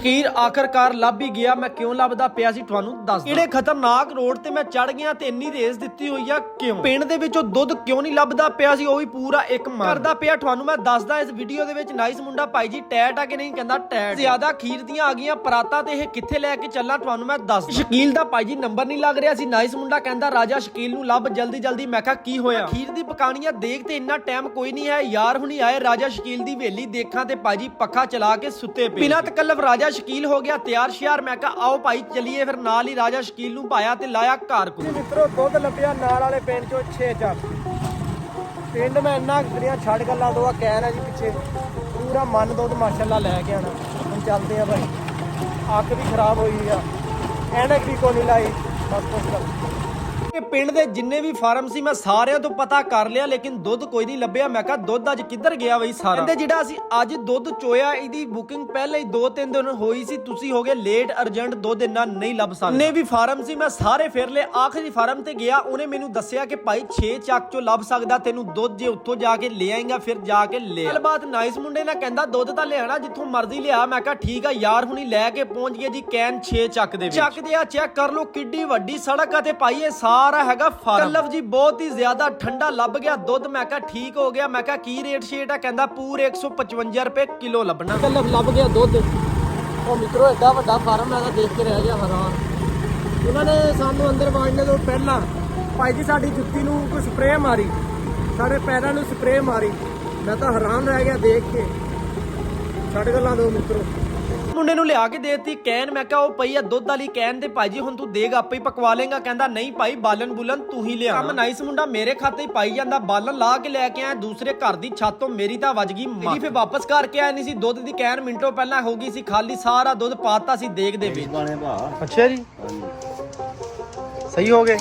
ਸ਼ਕੀਰ ਆਖਰਕਾਰ ਲੱਭ ਹੀ ਗਿਆ। ਮੈਂ ਕਿਉਂ ਲੱਭਦਾ ਪਿਆ ਸੀ ਤੁਹਾਨੂੰ ਦੱਸਦਾ। ਜਿਹੜੇ ਖਤਰਨਾਕ ਰੋਡ ਤੇ ਮੈਂ ਚੜ ਗਿਆ ਤੇ ਇੰਨੀ ਰੇਸ ਦਿੱਤੀ ਹੋਈ ਆ ਕਿਉਂ? ਪਿੰਡ ਦੇ ਵਿੱਚੋਂ ਦੁੱਧ ਕਿਉਂ ਨਹੀਂ ਲੱਭਦਾ ਪਿਆ ਸੀ, ਉਹ ਵੀ ਪੂਰਾ ਇੱਕ ਮਨ ਕਰਦਾ ਪਿਆ। ਤੁਹਾਨੂੰ ਮੈਂ ਦੱਸਦਾ ਇਸ ਵੀਡੀਓ ਦੇ ਵਿੱਚ। ਨਾਈਸ ਮੁੰਡਾ ਭਾਈ ਜੀ ਟੈਟ ਆ ਕਿ ਨਹੀਂ? ਕਹਿੰਦਾ ਟੈਟ। ਜ਼ਿਆਦਾ ਖੀਰ ਦੀਆਂ ਆ ਗਈਆਂ ਪਰਾਤਾਂ ਤੇ ਇਹ ਕਿੱਥੇ ਲੈ ਕੇ ਚੱਲਾਂ ਤੁਹਾਨੂੰ ਮੈਂ ਦੱਸਦਾ। ਸ਼ਕੀਲ ਦਾ ਭਾਈ ਜੀ ਨੰਬਰ ਨਹੀਂ ਲੱਗ ਰਿਹਾ ਸੀ। ਨਾਈਸ ਮੁੰਡਾ ਕਹਿੰਦਾ ਰਾਜਾ ਸ਼ਕੀਲ ਨੂੰ ਲੱਭ ਜਲਦੀ ਜਲਦੀ। ਮੈਂ ਕਿਹਾ ਕੀ ਹੋਇਆ? ਖੀਰ ਦੀ ਪਕਾਣੀਆਂ ਦੇਖ ਤੇ ਇੰਨਾ ਟਾਈਮ ਕੋਈ ਨਹੀਂ ਹੈ ਯਾਰ। ਹੁਣੀ ਆਏ ਰਾਜਾ ਸ਼ਕੀਲ ਦੀ ਹਵੇਲੀ ਦੇਖਾਂ ਤੇ ਭਾਜੀ ਪੱਖਾ ਚਲਾ ਕੇ ਸੁੱਤੇ ਪਏ। ਬਿਨਾਂ ਤਕੱਲਫ ਰਾਜਾ ਸ਼ਕੀਲ ਹੋ ਗਿਆ ਤਿਆਰ ਸ਼ਿਆਰ। ਮੈਂ ਕਿਹਾ ਆਓ ਭਾਈ ਚਲੀਏ। ਫਿਰ ਨਾਲ ਹੀ ਰਾਜਾ ਸ਼ਕੀਲ ਨੂੰ ਪਾਇਆ ਤੇ ਲਾਇਆ ਘਰ ਕੋਲ। ਮਿੱਤਰੋ ਦੁੱਧ ਲੱਭਿਆ ਨਾਲ ਵਾਲੇ ਪਿੰਡ ਚੋਂ 6 ਚੱਕ। ਪਿੰਡ ਮੈਂ ਇੰਨਾ ਜਿਹੜੀਆਂ ਛੱਡ ਗੱਲਾਂ ਦੋ ਕਹਿ ਜੀ ਪਿੱਛੇ ਪੂਰਾ ਮਨ ਦੁੱਧ ਮਾਸ਼ਾਅੱਲਾ ਲੈ ਕੇ ਆਣਾ। ਹੁਣ ਚੱਲਦੇ ਆ ਭਾਈ। ਅੱਖ ਵੀ ਖਰਾਬ ਹੋਈ ਆ, ਐਨਕ ਵੀ ਕੋਈ ਨਹੀਂ ਲਾਈ। ਬਸ ਕੁਛ ਕਰ ਪਿੰਡ ਦੇ ਜਿੰਨੇ ਵੀ ਫਾਰਮ ਸੀ ਮੈਂ ਸਾਰਿਆਂ ਤੋਂ ਪਤਾ ਕਰ ਲਿਆ, ਲੇਕਿਨ ਦੁੱਧ ਕੋਈ ਨਹੀਂ ਲੱਭਿਆ। ਮੈਂ ਕਿਹਾ ਦੁੱਧ ਅੱਜ ਕਿੱਧਰ ਗਿਆ ਬਈ ਸਾਰਾ? ਕਹਿੰਦੇ ਜਿਹੜਾ ਅਸੀਂ ਅੱਜ ਦੁੱਧ ਚੋਇਆ ਇਹਦੀ ਬੁਕਿੰਗ ਪਹਿਲੇ ਹੀ 2-3 ਦਿਨ ਹੋਈ ਸੀ। ਤੁਸੀਂ ਹੋ ਗਏ ਲੇਟ, ਅਰਜੈਂਟ ਦੁੱਧ ਇੰਨਾ ਨਹੀਂ ਲੱਭ ਸਕਦੇ। ਜਿੰਨੇ ਵੀ ਫਾਰਮ ਸੀ ਮੈਂ ਸਾਰੇ ਫੇਰ ਲਏ। ਆਖਰੀ ਫਾਰਮ ਤੇ ਗਿਆ, ਉਹਨੇ ਮੈਨੂੰ ਦੱਸਿਆ ਕਿ ਭਾਈ 6 ਚੱਕ ਚੋਂ ਲੱਭ ਸਕਦਾ ਤੈਨੂੰ ਦੁੱਧ, ਜੇ ਉੱਥੋਂ ਜਾ ਕੇ ਲੈ ਆਏਗਾ ਫਿਰ ਜਾ ਕੇ ਲੈ। ਗੱਲਬਾਤ ਨਾਈਸ ਮੁੰਡੇ ਨਾਲ ਕਹਿੰਦਾ ਦੁੱਧ ਤਾਂ ਲਿਆਣਾ ਜਿੱਥੋਂ ਮਰਜ਼ੀ ਲਿਆ। ਮੈਂ ਕਿਹਾ ਠੀਕ ਆ ਯਾਰ। ਹੁਣੀ ਲੈ ਕੇ ਪਹੁੰਚ ਗਏ ਜੀ ਕੈਨ 6 ਚੱਕ ਦੇ ਵਿੱਚ। ਚੱਕ ਦੇ ਆ ਚੈੱਕ ਕਰ ਲੋ ਕਿੱਡੀ ਵੱਡੀ ਸੜਕ ਆ ਤੇ ਭਾਈ ਇਹ ਸਾਰਾ ਹੈਗਾ ਫਾਰਮ। ਕਲਫ ਜੀ ਬਹੁਤ ਹੀ ਜ਼ਿਆਦਾ ਠੰਡਾ ਲੱਭ ਗਿਆ ਦੁੱਧ। ਮੈਂ ਕਿਹਾ ਠੀਕ ਹੋ ਗਿਆ। ਮੈਂ ਕਿਹਾ ਕੀ ਰੇਟ ਸ਼ੇਟ ਆ? ਕਹਿੰਦਾ ਪੂਰੇ 155 ਰੁਪਏ ਕਿਲੋ ਲੱਭਣਾ। ਕਲਫ ਲੱਭ ਗਿਆ ਦੁੱਧ। ਉਹ ਮਿੱਤਰੋ ਐਡਾ ਵੱਡਾ ਫਾਰਮ ਮੈਂ ਤਾਂ ਦੇਖ ਕੇ ਰਹਿ ਗਿਆ ਹੈਰਾਨ। ਉਹਨਾਂ ਨੇ ਸਾਨੂੰ ਅੰਦਰ ਵਾੜਨੇ ਤੋਂ ਪਹਿਲਾਂ ਭਾਈ ਜੀ ਸਾਡੀ ਜੁੱਤੀ ਨੂੰ ਕੋਈ ਸਪਰੇਅ ਮਾਰੀ, ਸਾਡੇ ਪੈਰਾਂ ਨੂੰ ਸਪਰੇਅ ਮਾਰੀ। ਮੈਂ ਤਾਂ ਹੈਰਾਨ ਰਹਿ ਗਿਆ ਦੇਖ ਕੇ। ਛੱਡ ਗੱਲਾਂ ਦੋ ਮਿੱਤਰੋ। ਮੁੰਡੇ ਨੂੰ ਲਿਆ ਕੇ ਦੇਤੀ ਕੈਨ। ਮੈਂ ਕਿਹਾ ਉਹ ਪਈ ਆ ਦੁੱਧ ਵਾਲੀ ਕੈਨ ਤੇ ਭਾਈ ਜੀ ਹੁਣ ਤੂੰ ਦੇਗ ਆਪੇ ਹੀ ਪਕਵਾ ਲੇਗਾ। ਕਹਿੰਦਾ ਨਹੀਂ ਭਾਈ ਬਾਲਣ ਬੁਲਨ ਤੂੰ ਹੀ ਲਿਆ। ਕੰਮ ਨਾਈਸ ਮੁੰਡਾ ਮੇਰੇ ਖਾਤੇ ਹੀ ਪਾਈ ਜਾਂਦਾ। ਬਾਲਣ ਲਾ ਕੇ ਲੈ ਕੇ ਆਇਆ ਦੂਸਰੇ ਘਰ ਦੀ ਛੱਤ ਤੋਂ। ਮੇਰੀ ਤਾਂ ਵੱਜ ਗਈ ਮਾਂ। ਫਿਰ ਵਾਪਸ ਕਰਕੇ ਆਇਆ ਨਹੀਂ ਸੀ। ਦੁੱਧ ਦੀ ਕੈਨ ਮਿੰਟੋ ਪਹਿਲਾਂ ਹੋ ਗਈ ਸੀ ਖਾਲੀ। ਸਾਰਾ ਦੁੱਧ ਪਾਤਾ ਸੀ ਦੇਗ ਦੇ ਵਿੱਚ। ਅੱਛਾ ਜੀ ਸਹੀ ਹੋ ਗਏ।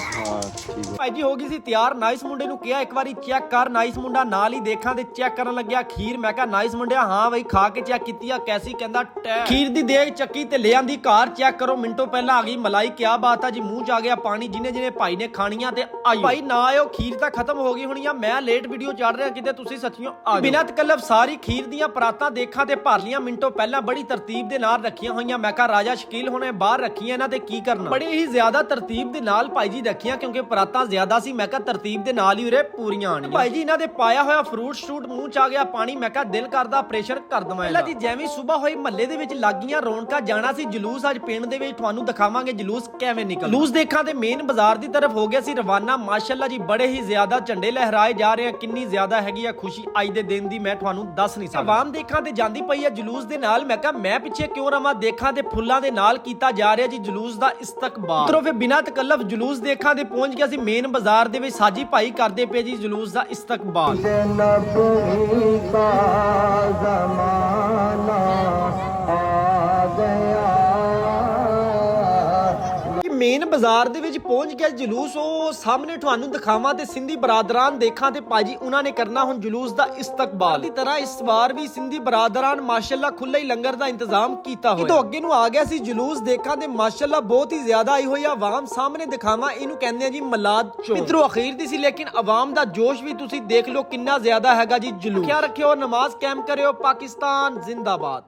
ਭਾਈ ਜੀ ਹੋ ਗਈ ਸੀ ਤਿਆਰ। ਨਾਈਸ ਮੁੰਡੇ ਨੂੰ ਕਿਹਾ ਇੱਕ ਵਾਰੀ ਚੈੱਕ ਕਰ। ਨਾਈਸ ਮੁੰਡਾ ਨਾਲ ਹੀ ਦੇਖਾਂ ਤੇ ਚੈੱਕ ਕਰਨ ਲੱਗਿਆ ਖੀਰ। ਮੈਂ ਕਿਹਾ ਨਾਈਸ ਮੁੰਡਿਆ ਹਾਂ ਬਈ ਖਾ ਕੇ ਚੈੱਕ ਕੀਤੀ ਆ ਕੈਸੀ? ਕਹਿੰਦਾ ਖੀਰ ਦੀ ਦੇਗ ਚੱਕੀ ਤੇ ਲੈ ਆਂਦੀ ਘਰ। ਚੈੱਕ ਕਰੋ ਮਿੰਟੋ ਪਹਿਲਾਂ ਆ ਗਈ ਮਲਾਈ। ਕਿਆ ਬਾਤ ਆ ਜੀ, ਮੂੰਹ ਚ ਆ ਗਿਆ ਪਾਣੀ। ਜਿਹਨੇ ਭਾਈ ਨੇ ਖਾਣੀਆਂ ਤੇ ਆਈ ਭਾਈ ਨਾ ਆਇਓ। ਖੀਰ ਤਾਂ ਖਤਮ ਹੋ ਗਈ ਹੋਣੀ ਆ। ਮੈਂ ਲੇਟ ਵੀਡੀਓ ਚੜ ਰਿਹਾ ਕਿਤੇ ਤੁਸੀਂ ਸੱਚੀਓ ਆ। ਬਿਨਾਂ ਤਕੱਲਫ ਸਾਰੀ ਖੀਰ ਦੀਆਂ ਪਰਾਤਾਂ ਦੇਖਾਂ ਤੇ ਭਰ ਲੀਆਂ ਮਿੰਟੋ ਪਹਿਲਾਂ। ਬੜੀ ਤਰਤੀਬ ਦੇ ਨਾਲ ਰੱਖੀਆਂ ਹੋਈਆਂ। ਮੈਂ ਕਿਹਾ ਰਾਜਾ ਸ਼ਕੀਲ ਹੁਣੇ ਬਾਹਰ ਰੱਖੀਆਂ ਇਹਨਾਂ ਤੇ ਕੀ ਕਰਨਾ। ਬੜੀ ਹੀ ਜ਼ਿਆਦਾ ਤਰਤੀਬ ਦੇ ਨਾਲ ਭਾਈ ਜੀ ਰੱਖੀਆਂ ਕਿਉਂਕਿ ਪਰਾਤਾਂ ਜ਼ਿਆਦਾ ਸੀ। ਮੈਂ ਕਿਹਾ ਤਰਤੀਬ ਦੇ ਨਾਲ ਹੀ ਉਰੇ ਪੂਰੀਆਂ ਆਣੀਆਂ। ਭਾਈ ਜੀ ਇਹਨਾਂ ਦੇ ਪਾਇਆ ਹੋਇਆ ਫਰੂਟ ਸ਼ੂਟ ਮੂੰਹ ਚ ਆ ਗਿਆ ਪਾਣੀ। ਮੈਂ ਕਿਹਾ ਦਿਲ ਕਰਦਾ ਆਪਰੇਸ਼ਨ ਕਰ ਦਵਾਂ। ਪਹਿਲਾਂ ਜੀ ਜਿਵੇਂ ਸਵੇਰ ਹੋਈ ਮਹੱਲੇ ਦੇ ਵਿੱਚ ਲੱਗੀਆਂ ਰੌਣਕਾਂ। ਜਾਣਾ ਸੀ ਜਲੂਸ ਅੱਜ ਪਿੰਡ ਦੇ ਵਿੱਚ। ਤੁਹਾਨੂੰ ਦਿਖਾਵਾਂਗੇ ਜਲੂਸ ਕਿਵੇਂ ਨਿਕਲ। ਜਲੂਸ ਦੇਖਾਂ ਤੇ ਮੇਨ ਬਾਜ਼ਾਰ ਦੀ ਤਰਫ ਹੋ ਗਿਆ ਸੀ ਰਵਾਨਾ। ਮਾਸ਼ਾਅੱਲਾ ਜੀ ਬੜੇ ਹੀ ਜ਼ਿਆਦਾ ਝੰਡੇ ਲਹਿਰਾਏ ਜਾ ਰਹੇ ਆ। ਕਿੰਨੀ ਜ਼ਿਆਦਾ ਹੈਗੀ ਆ ਖੁਸ਼ੀ ਅੱਜ ਦੇ ਦਿਨ ਦੀ ਮੈਂ ਤੁਹਾਨੂੰ ਦੱਸ ਨਹੀਂ ਸਕਦਾ। ਆਵਾਮ ਦੇਖਾਂ ਤੇ ਜਾਂਦੀ ਪਈ ਆ ਜਲੂਸ ਦੇ ਨਾਲ। ਮੈਂ ਕਿਹਾ ਮੈਂ ਪਿੱਛੇ ਕਿਉਂ ਰਵਾਂ? ਦੇਖਾਂ ਤੇ ਫੁੱਲਾਂ ਦੇ ਨਾਲ ਕੀਤਾ ਜਾ ਰਿਹਾ ਜੀ ਜਲੂਸ ਦਾ ਇਸਤਕਬਾਲ। ਉਧਰੋਂ ਫਿਰ ਬਿਨਾਂ ਤਕੱਲਫ ਜਲੂਸ ਦੇਖਾਂ ਤੇ ਪਹੁੰਚ ਗਿਆ ਸੀ ਮੇਨ ਬਾਜ਼ਾਰ ਦੇ ਵਿੱਚ। ਸਾਜੀ ਭਾਈ ਕਰਦੇ ਪਏ ਜੀ ਜਲੂਸ ਦਾ ਇਸਤਕਬਾਲ। ਮੇਨ ਬਾਜ਼ਾਰ ਦੇ ਵਿੱਚ ਪਹੁੰਚ ਗਿਆ ਜਲੂਸ। ਉਹ ਸਾਹਮਣੇ ਤੁਹਾਨੂੰ ਦਿਖਾਵਾਂ ਤੇ ਸਿੰਧੀ ਬਰਾਦਰਾਨ ਦੇਖਾਂ ਤੇ ਭਾਜੀ ਉਹਨਾਂ ਨੇ ਕਰਨਾ ਹੁਣ ਜਲੂਸ ਦਾ ਇਸਤਕਬਾਲ। ਦੀ ਤਰ੍ਹਾਂ ਇਸ ਵਾਰ ਵੀ ਸਿੰਧੀ ਬਰਾਦਰਾਨ ਮਾਸ਼ਾਅੱਲਾ ਖੁੱਲੇ ਹੀ ਲੰਗਰ ਦਾ ਇੰਤਜ਼ਾਮ ਕੀਤਾ ਹੋਇਆ। ਤੋਂ ਅੱਗੇ ਨੂੰ ਆ ਗਿਆ ਸੀ ਜਲੂਸ ਦੇਖਾਂ ਤੇ ਮਾਸ਼ਾਅੱਲਾ ਬਹੁਤ ਹੀ ਜ਼ਿਆਦਾ ਆਈ ਹੋਈ ਆ ਆਵਾਮ। ਸਾਹਮਣੇ ਦਿਖਾਵਾਂ ਇਹਨੂੰ ਕਹਿੰਦੇ ਆ ਜੀ ਮਲਾਦ ਚੌਕ। ਮਿੱਤਰੋ ਅਖੀਰ ਦੀ ਸੀ ਲੇਕਿਨ ਆਵਾਮ ਦਾ ਜੋਸ਼ ਵੀ ਤੁਸੀਂ ਦੇਖ ਲਓ ਕਿੰਨਾ ਜ਼ਿਆਦਾ ਹੈਗਾ ਜੀ ਜਲੂਸ। ਖਿਆਲ ਰੱਖਿਓ, ਨਮਾਜ਼ ਕਾਇਮ ਕਰਿਓ, ਪਾਕਿਸਤਾਨ ਜ਼ਿੰਦਾਬਾਦ।